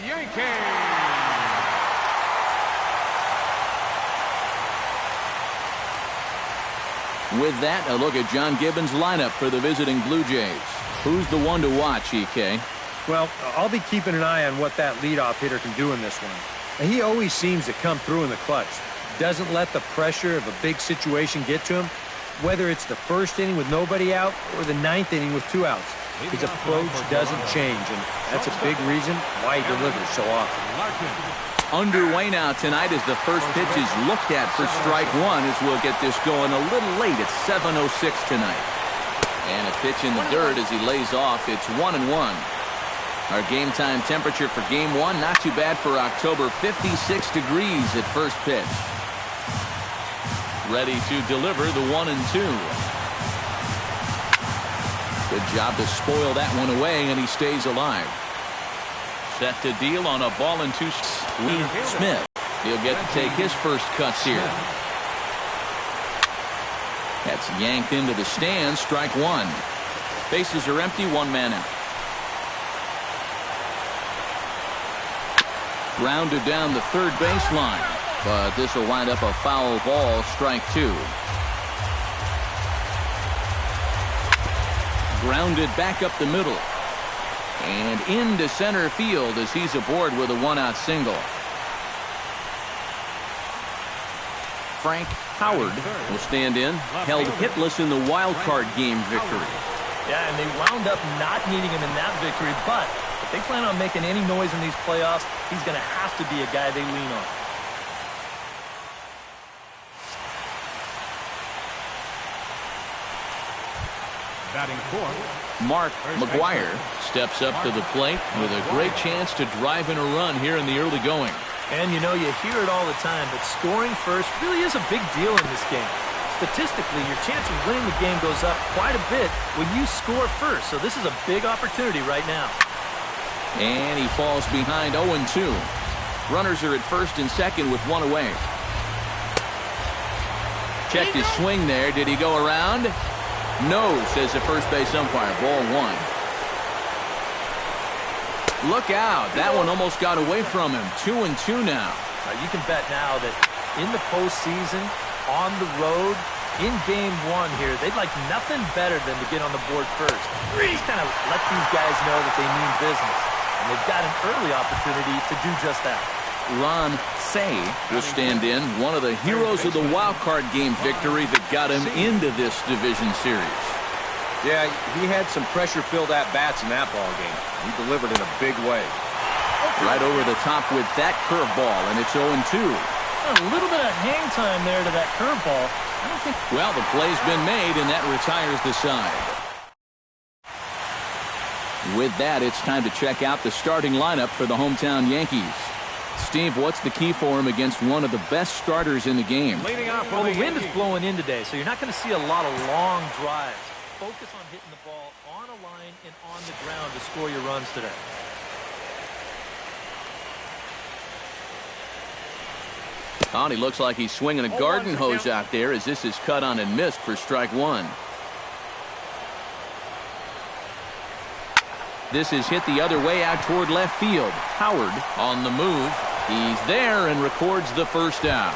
Yankees. With that, a look at John Gibbons' lineup for the visiting Blue Jays. Who's the one to watch, EK? Well, I'll be keeping an eye on what that leadoff hitter can do in this one. He always seems to come through in the clutch. Doesn't let the pressure of a big situation get to him. Whether it's the first inning with nobody out or the ninth inning with 2 outs, his approach doesn't change, and that's a big reason why he delivers so often. Underway now tonight as the first pitch is looked at for strike one, as we'll get this going a little late at 7:06 tonight. And a pitch in the dirt as he lays off. It's 1-1. Our game time temperature for game one, not too bad for October, 56 degrees at first pitch. Ready to deliver the 1-2. Good job to spoil that one away, and he stays alive. Set to deal on a ball and 2. Smith. He'll get to take his first cuts here. That's yanked into the stands. Strike one. Bases are empty. 1 man out. Grounded down the third baseline, but this will wind up a foul ball. Strike 2. Grounded back up the middle. And into center field as he's aboard with a 1-out single. Frank Howard will stand in, held hitless in the wild card game victory. Yeah, and they wound up not needing him in that victory, but if they plan on making any noise in these playoffs, he's going to have to be a guy they lean on. Batting fourth, Mark McGuire steps up to the plate with a great chance to drive in a run here in the early going. And you know, you hear it all the time, but scoring first really is a big deal in this game. Statistically, your chance of winning the game goes up quite a bit when you score first, so this is a big opportunity right now. And he falls behind 0-2. Runners are at first and second with 1 away. Checked his swing there. Did he go around? No, says the first base umpire. Ball 1. Look out. That one almost got away from him. 2-2 now. You can bet now that in the postseason, on the road, in game one here, they'd like nothing better than to get on the board first. Just kind of let these guys know that they mean business. And they've got an early opportunity to do just that. Ron Say will stand in, one of the heroes of the wild card game victory that got him into this division series. Yeah, he had some pressure-filled at-bats in that ball game. He delivered in a big way. Right over the top with that curveball, and it's 0-2. A little bit of hang time there to that curveball. I don't think. Well, the play's been made, and that retires the side. With that, it's time to check out the starting lineup for the hometown Yankees. Steve, what's the key for him against one of the best starters in the game? Well, the wind is blowing in today, so you're not going to see a lot of long drives. Focus on hitting the ball on a line and on the ground to score your runs today. Oh, he looks like he's swinging a garden hose out there as this is cut on and missed for strike 1. This is hit the other way out toward left field. Howard on the move. He's there and records the first out.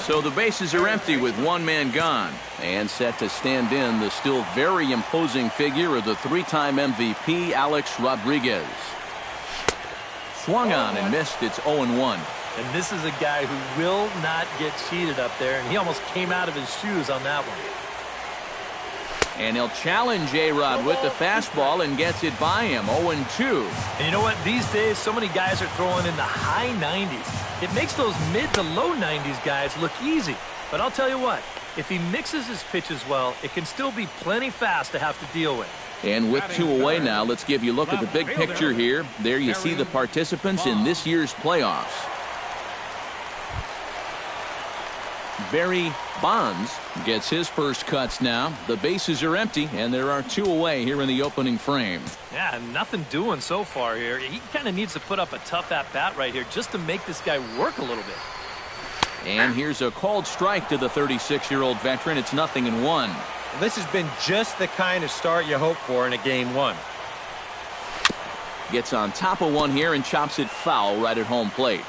So the bases are empty with 1 man gone. And set to stand in the still very imposing figure of the 3-time MVP, Alex Rodriguez. Swung on and missed. It's 0-1. And this is a guy who will not get cheated up there, and he almost came out of his shoes on that one. And he'll challenge A-Rod with the fastball and gets it by him. 0-2. And you know what? These days, so many guys are throwing in the high 90s. It makes those mid to low 90s guys look easy. But I'll tell you what, if he mixes his pitches well, it can still be plenty fast to have to deal with. And with 2 away now, let's give you a look at the big picture here. There you see the participants in this year's playoffs. Barry Bonds gets his first cuts now. The bases are empty, and there are 2 away here in the opening frame. Yeah, nothing doing so far here. He kind of needs to put up a tough at-bat right here just to make this guy work a little bit. And here's a called strike to the 36-year-old veteran. It's 0-1. This has been just the kind of start you hope for in a game one. Gets on top of one here and chops it foul right at home plate.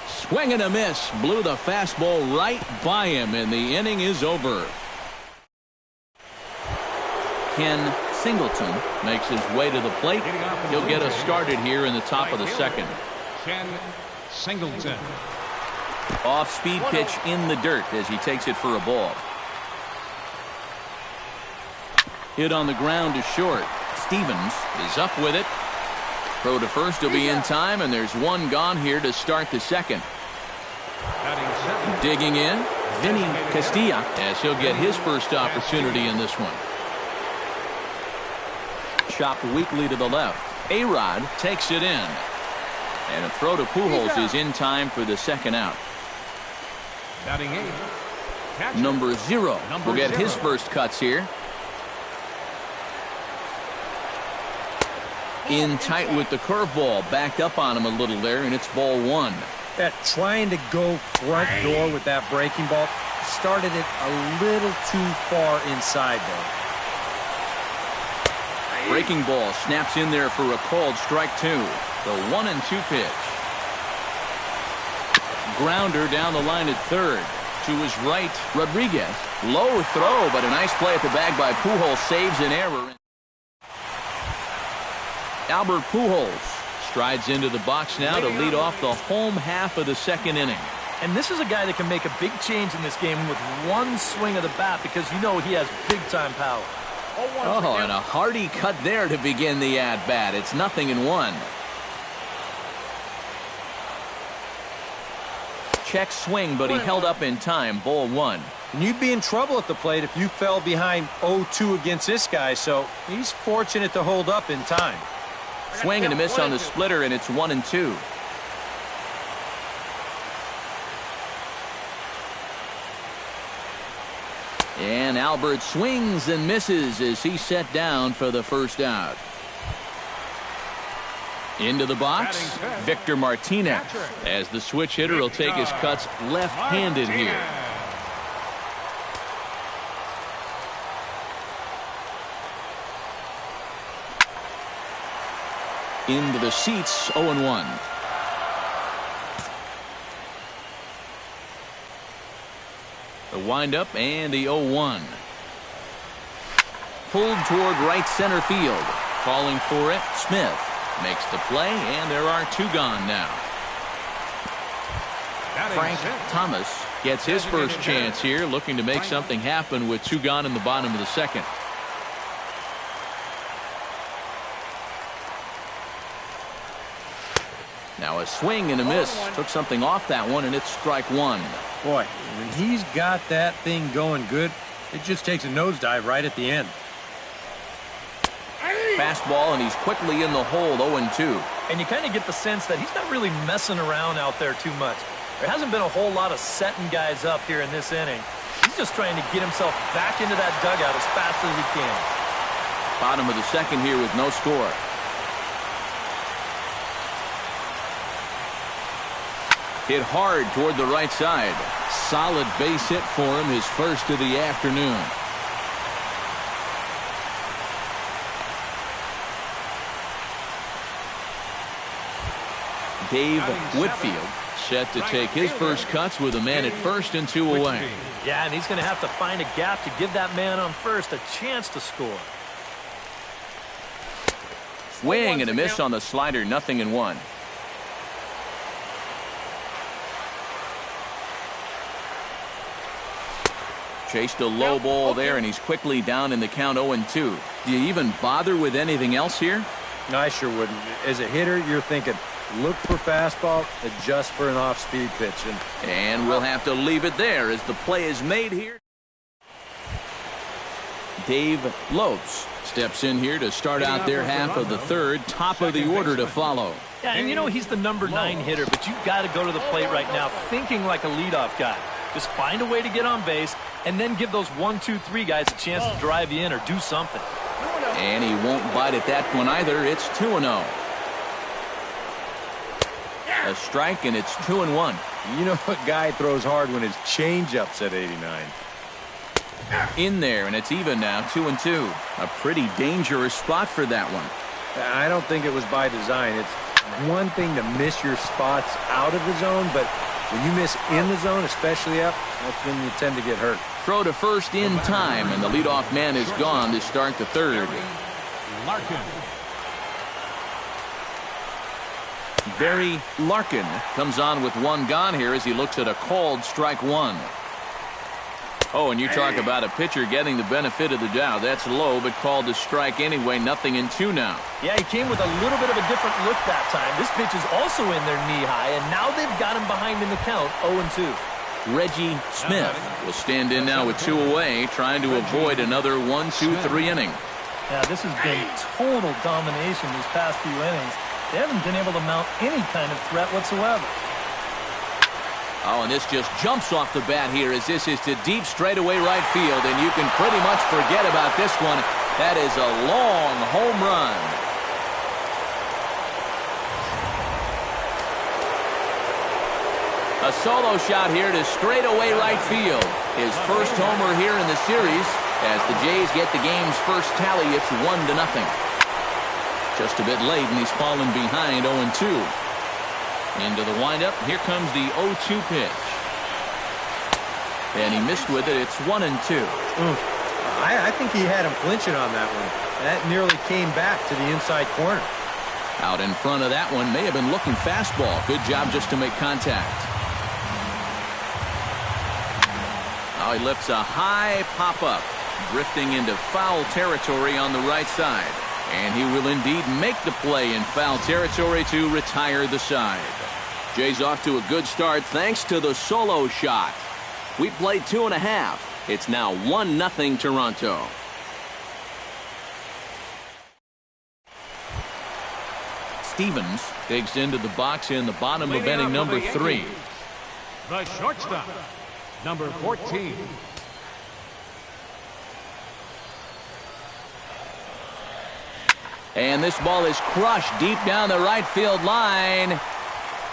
Swing and a miss. Blew the fastball right by him, and the inning is over. Ken Singleton makes his way to the plate. He'll get us started here in the top of the second. Ken Singleton. Off-speed pitch in the dirt as he takes it for a ball. Hit on the ground to short. Stevens is up with it. Throw to first will be in time, and there's one gone here to start the second. Digging in, Vinny Castilla, as he'll get his first opportunity in this one. Chopped weakly to the left. A-Rod takes it in. And a throw to Pujols is in time for the second out. Batting eighth, catcher. Number 0 will get his first cuts here. In tight with the curveball. Backed up on him a little there, and it's ball 1. That trying to go front door with that breaking ball started it a little too far inside, though. Breaking ball snaps in there for a called strike 2. The 1-2 pitch. Grounder down the line at third. To his right, Rodriguez. Low throw, but a nice play at the bag by Pujols. Saves an error. Albert Pujols strides into the box now to lead off the home half of the second inning. And this is a guy that can make a big change in this game with one swing of the bat, because you know he has big-time power. Oh, and a hearty cut there to begin the at-bat. It's 0-1. Check swing, but he held up in time. Ball 1. And you'd be in trouble at the plate if you fell behind 0-2 against this guy, so he's fortunate to hold up in time. Swing and a miss on the splitter, and it's 1-2. And Albert swings and misses as he set down for the first out. Into the box, Victor Martinez, as the switch hitter will take his cuts left-handed here. Into the seats, 0-1. The windup and the 0-1. Pulled toward right center field. Calling for it, Smith makes the play, and there are 2 gone now. Frank Thomas gets his first chance here, looking to make something happen with 2 gone in the bottom of the second. Now a swing and a miss. Took something off that one, and it's strike 1. Boy, when he's got that thing going good, it just takes a nosedive right at the end. Fastball, and he's quickly in the hole, 0-2. And you kind of get the sense that he's not really messing around out there too much. There hasn't been a whole lot of setting guys up here in this inning. He's just trying to get himself back into that dugout as fast as he can. Bottom of the second here with no score. Hit hard toward the right side. Solid base hit for him, his first of the afternoon. Dave Whitfield set to take his first cuts with a man at first and 2 away. Yeah, and he's going to have to find a gap to give that man on first a chance to score. Swing and a miss on the slider, 0-1. Chased a low ball there, and he's quickly down in the count, 0-2. Do you even bother with anything else here? No, I sure wouldn't. As a hitter, you're thinking, look for fastball, adjust for an off-speed pitch. And we'll have to leave it there as the play is made here. Dave Lopes steps in here to start out their half of the third. Top of the order to follow. Yeah, and you know he's the number 9 hitter, but you've got to go to the plate right now thinking like a leadoff guy. Just find a way to get on base, and then give those 1, 2, 3 guys a chance to drive you in or do something. And he won't bite at that one either. It's 2-0. A strike, and it's 2-1. You know, a guy throws hard when his changeup's at 89. In there, and it's even now, 2-2. A pretty dangerous spot for that one. I don't think it was by design. It's one thing to miss your spots out of the zone, but when you miss in the zone, especially up, that's when you tend to get hurt. Throw to first in time, and the leadoff man is gone to start the third. Larkin. Barry Larkin comes on with one gone here as he looks at a called strike one. Oh, and you talk about a pitcher getting the benefit of the doubt. That's low, but called to strike anyway. 0-2 now. Yeah, he came with a little bit of a different look that time. This pitch is also in there knee-high, and now they've got him behind in the count, 0-2. Reggie Smith will stand in now with 2 away, trying to avoid another 1-2-3 inning. Yeah, this has been total domination these past few innings. They haven't been able to mount any kind of threat whatsoever. Oh, and this just jumps off the bat here as this is to deep straightaway right field, and you can pretty much forget about this one. That is a long home run. A solo shot here to straightaway right field. His first homer here in the series as the Jays get the game's first tally. It's 1-0. Just a bit late, and he's fallen behind 0-2. Into the windup. Here comes the 0-2 pitch. And he missed with it. It's 1-2. I think he had him clinching on that one. That nearly came back to the inside corner. Out in front of that one. May have been looking fastball. Good job just to make contact. Now he lifts a high pop-up, drifting into foul territory on the right side. And he will indeed make the play in foul territory to retire the side. Jays off to a good start thanks to the solo shot. We played 2.5. It's now 1-0 Toronto. Stevens digs into the box in the bottom of inning number 3. The shortstop, number 14. And this ball is crushed deep down the right field line.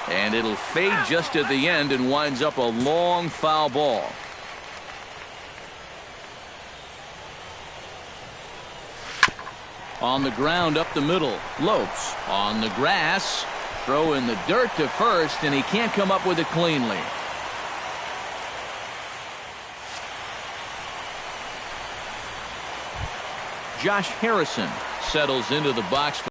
And it'll fade just at the end and winds up a long foul ball. On the ground up the middle. Lopes on the grass. Throw in the dirt to first, and he can't come up with it cleanly. Josh Harrison settles into the box.